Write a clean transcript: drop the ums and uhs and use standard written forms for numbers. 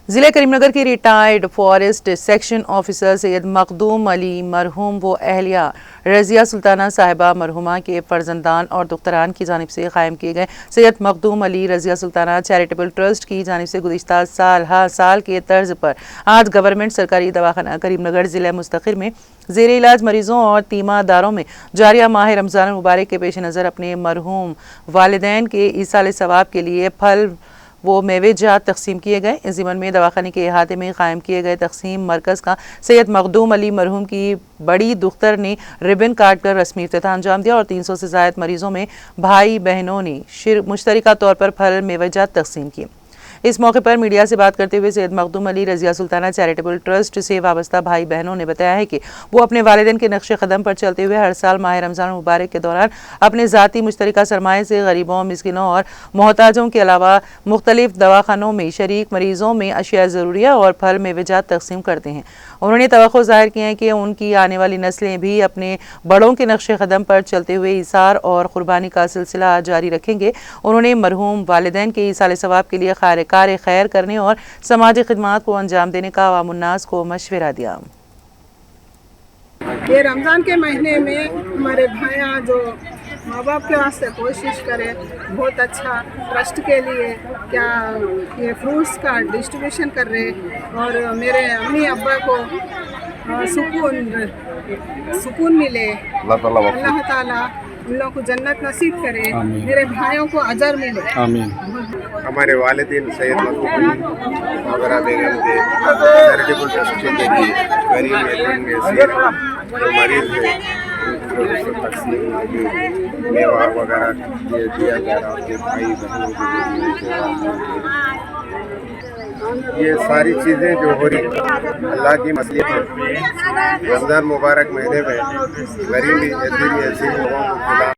ضلع کریم نگر کی retired forest section officer سید مخدوم علی مرحوم و اہلیہ رضیہ سلطانہ صاحبہ مرحومہ کے فرزندان اور دختران کی جانب سے قائم کیے گئے سید مخدوم علی رضیہ سلطانہ چیریٹیبل ٹرسٹ کی جانب سے گزشتہ سال کے طرز پر آج گورنمنٹ سرکاری دواخانہ کریم نگر ضلع مستقر میں زیر علاج مریضوں اور تیمہ داروں میں جاریہ ماہ رمضان المبارک کے پیش نظر اپنے مرحوم والدین کے ایصال ثواب کے لیے پھل وہ میوے جات تقسیم کیے گئے۔ اس ضمن میں دواخانے کے احاطے میں قائم کیے گئے تقسیم مرکز کا سید مخدوم علی مرحوم کی بڑی دختر نے ربن کاٹ کر رسمی افتتاح انجام دیا اور 300 سے زائد مریضوں میں بھائی بہنوں نے مشترکہ طور پر پھل میوے جات تقسیم کیے۔ اس موقع پر میڈیا سے بات کرتے ہوئے سید مخدوم علی رضیہ سلطانہ چیریٹیبل ٹرسٹ سے وابستہ بھائی بہنوں نے بتایا ہے کہ وہ اپنے والدین کے نقش قدم پر چلتے ہوئے ہر سال ماہ رمضان المبارک کے دوران اپنے ذاتی مشترکہ سرمایے سے غریبوں، مسکینوں اور محتاجوں کے علاوہ مختلف دواخانوں میں شریک مریضوں میں اشیاء ضروریہ اور پھل میوے جات تقسیم کرتے ہیں۔ انہوں نے توقع ظاہر کی ہے کہ ان کی آنے والی نسلیں بھی اپنے بڑوں کے نقش قدم پر چلتے ہوئے ایثار اور قربانی کا سلسلہ جاری رکھیں گے۔ انہوں نے مرحوم والدین کے ایصال ثواب کے لیے کار خیر کرنے اور سماجی خدمات کو انجام دینے کا عوام الناس کو مشورہ دیا۔ یہ رمضان کے مہینے میں ہمارے بھائیاں جو ماں باپ کے واسطے کوشش کرے، بہت اچھا ٹرسٹ کے لیے کیا یہ فروٹس کا ڈسٹریبیوشن کر رہے اور میرے امی ابا کو سکون ملے، اللہ تعالیٰ ان لوگوں کو جنت نصیب کرے، میرے بھائیوں کو اجر ملے۔ ہمارے والدین سید مخدوم وغیرہ میرے چیریٹیبل ٹرسٹ کے ذریعے غریب یتیم میسر جو مریض ہیں ان کو تقسیم میوہ وغیرہ دیا جا رہا ہے بھائی بہنوں کے یہ ساری چیزیں جو ہو رہی اللہ کی مصلحت ہے۔ رمضان مبارک مہینے میں غریب یتیم میسر لوگوں کو